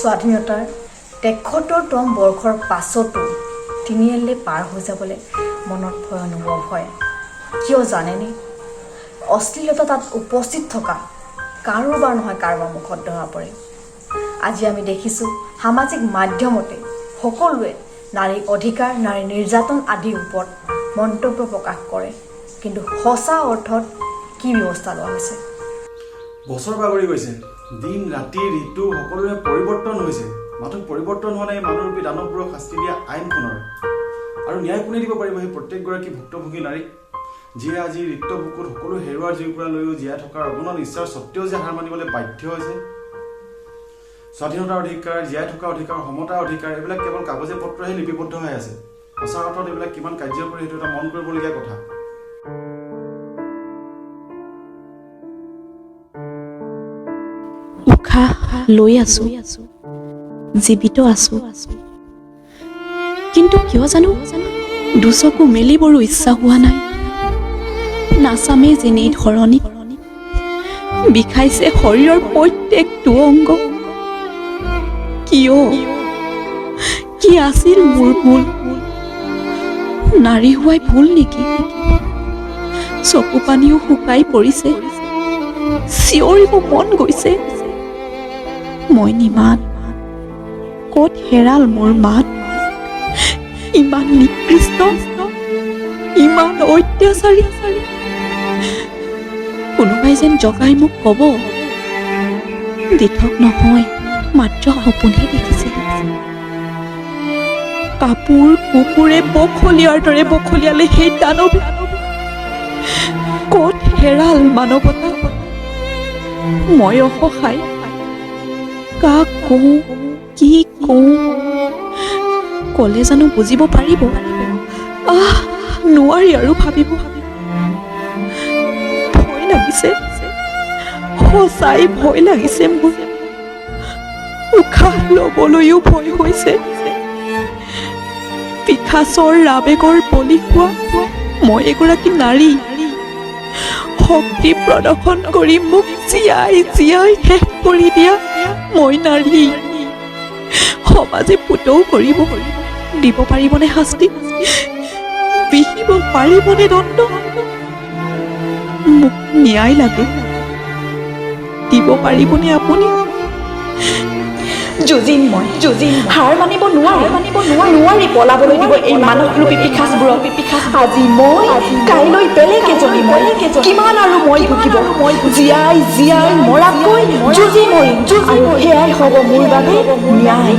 স্বাধীনতাৰ ৭৩তম বৰ্ষৰ পাছতো তিনিআলিলৈ পাৰ হৈ যাবলৈ মনত ভয় অনুভৱ হয়। কিয় জানেনে? অশ্লীলতা তাত উপস্থিত থকা কাৰোবাৰ নহয় কাৰোবাৰ মুখত ধৰা পৰে। আজি আমি দেখিছোঁ সামাজিক মাধ্যমতে সকলোৱে নাৰী অধিকাৰ, নাৰী নিৰ্যাতন আদিৰ ওপৰত মন্তব্য প্ৰকাশ কৰে, কিন্তু সঁচা অৰ্থত কি ব্যৱস্থা লোৱা হৈছে? বছৰ বাগৰি গৈছে, দিন ৰাতি ঋতু সকলোৰে পৰিৱৰ্তন হৈছে। মাথো পৰিৱৰ্তন হোৱা নাই মানুহৰূপী দানৱবোৰক শাস্তি দিয়া আইনখনৰ। আৰু ন্যায় কোনে দিব পাৰিব সেই প্ৰত্যেকগৰাকী ভুক্তভোগী নাৰীক, যিয়ে আজি ৰিক্ত বুকুত সকলো হেৰুৱাৰ জুইৰ পৰা লৈও জীয়াই থকাৰ অগণন ইচ্ছাৰ স্বত্বেও যে হাৰ মানিবলৈ বাধ্য হৈছে। স্বাধীনতাৰ অধিকাৰ, জীয়াই থকা অধিকাৰ, সমতাৰ অধিকাৰ, এইবিলাক কেৱল কাগজে পত্ৰহে লিপিবদ্ধ হৈ আছে। সঁচা অৰ্থত এইবিলাক কিমান কাৰ্যকৰী সেইটো এটা মন কৰিবলগীয়া কথা। উশাহ লৈ আছো, জীৱিত আছো, কিন্তু কিয় জানো দুচকু মেলিবৰো ইচ্ছা হোৱা নাই। নাচামে যেনেই ধৰণী বিষাইছে শৰীৰৰ প্ৰত্যেকটো অংগ। কিয়? কি আছিল মোৰ ভুল? নাৰী হোৱাই ভুল নেকি? চকু পানীও শুকাই পৰিছে, চিঞৰিব মন গৈছে। মই নিমাত, ক'ত হেৰাল মোৰ মাত? ইমান নিকৃষ্ট, ইমান অত্যাচাৰী। কোনোবাই যেন জগাই মোক ক'ব, দিঠক নহয়, মাত্ৰ সপোনহে দেখিছে। কাপোৰ কুকুৰে বখলিয়াৰ দৰে বখলিয়ালে সেই দানৱ। ক'ত হেৰাল মানৱতা? মই অসহায়, কাক কওঁ, কি কওঁ? ক'লে জানো বুজিব পাৰিব? নোৱাৰি আৰু ভাবিব। ভয় লাগিছে, সঁচাই ভয় লাগিছে মোৰ। উশাহ ল'বলৈও ভয় হৈছে। পিশাচৰ আৱেগৰ বলি হোৱা মই এগৰাকী নাৰী। শক্তি প্ৰদৰ্শন কৰি মোক জীয়াই জীয়াই শেষ কৰি দিয়া মই নাৰী। সমাজে পুতৌ কৰিব, দিব পাৰিবনে শাস্তি? বিহিব পাৰিবনে দণ্ড? মোক ন্যায় লাগে, দিব পাৰিবনে আপুনি? যুঁজিম মই, হাৰ মানিব নোৱাৰি পলাবলৈ দিব এই মানসৰূপী পিশাচবোৰক। আজি মই, কাইলৈ বেলেগ এজনী মই, কিমান আৰু মই ভুগিব? জীয়াই জীয়াই মৰাতকৈ যুঁজি মৰিম, আৰু সেয়াই হ'ব মোৰ বাবে ন্যায়।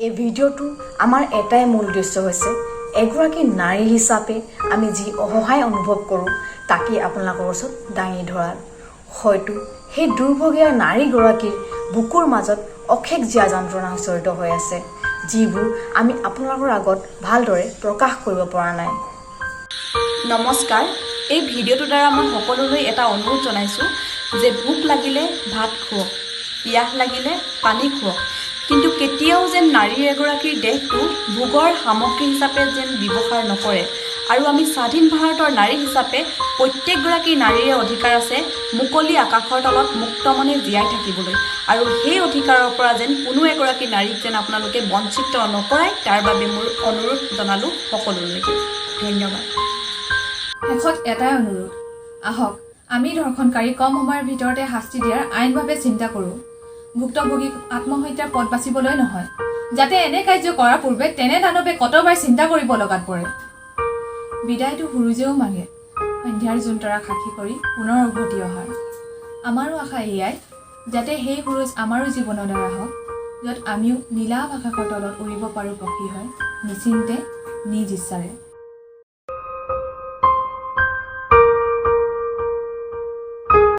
এই ভিডিঅ'টো আমাৰ এটাই মূল উদ্দেশ্য হৈছে, এগৰাকী নাৰী হিচাপে আমি যি অসহায় অনুভৱ কৰোঁ তাকেই আপোনালোকৰ ওচৰত দাঙি ধৰা। হয়তো সেই দুৰ্ভগীয়া নাৰীগৰাকীৰ বুকুৰ মাজত অশেষ জীয়া যন্ত্ৰণা জড়িত হৈ আছে, যিবোৰ আমি আপোনালোকৰ আগত ভালদৰে প্ৰকাশ কৰিব পৰা নাই। নমস্কাৰ, এই ভিডিঅ'টোৰ দ্বাৰা মই সকলোলৈ এটা অনুৰোধ জনাইছোঁ যে ভোক লাগিলে ভাত খুৱাওক, পিয়াহ লাগিলে পানী খুৱাওক, কিন্তু কেতিয়াও যেন নাৰী এগৰাকীৰ দেহটো ভোগৰ সামগ্ৰী হিচাপে যেন ব্যৱহাৰ নকৰে। আৰু আমি স্বাধীন ভাৰতৰ নাৰী হিচাপে প্ৰত্যেকগৰাকী নাৰীৰে অধিকাৰ আছে মুকলি আকাশৰ তলত মুক্তমনে জীয়াই থাকিবলৈ। আৰু সেই অধিকাৰৰ পৰা যেন কোনো এগৰাকী নাৰীক যেন আপোনালোকে বঞ্চিত নকৰায়, তাৰ বাবে মোৰ অনুৰোধ জনালোঁ সকলোলৈকে। ধন্যবাদ। শেষত এটাই অনুৰোধ, আহক আমি ধৰ্ষণকাৰী কম সময়ৰ ভিতৰতে শাস্তি দিয়াৰ আইনভাৱে চিন্তা কৰোঁ। ভুক্তভোগীক আত্মহত্যাৰ পথ বাচিবলৈ নহয়, যাতে এনে কাৰ্য কৰাৰ পূৰ্বে তেনে দানৱে কতবাৰ চিন্তা কৰিব লগাত পৰে। বিদায়টো সুৰুজেও মাগে, সন্ধ্যাৰ জোনতৰা সাক্ষী কৰি পুনৰ উভতি অহাৰ। আমাৰো আশা এয়াই, যাতে সেই সুৰুজ আমাৰো জীৱনৰ দ্বাৰা হওক, য'ত আমিও নীলাভ আকাশৰ তলত উৰিব পাৰোঁ পক্ষী হয়, নিশ্চিন্তে নিজ ইচ্ছাৰে।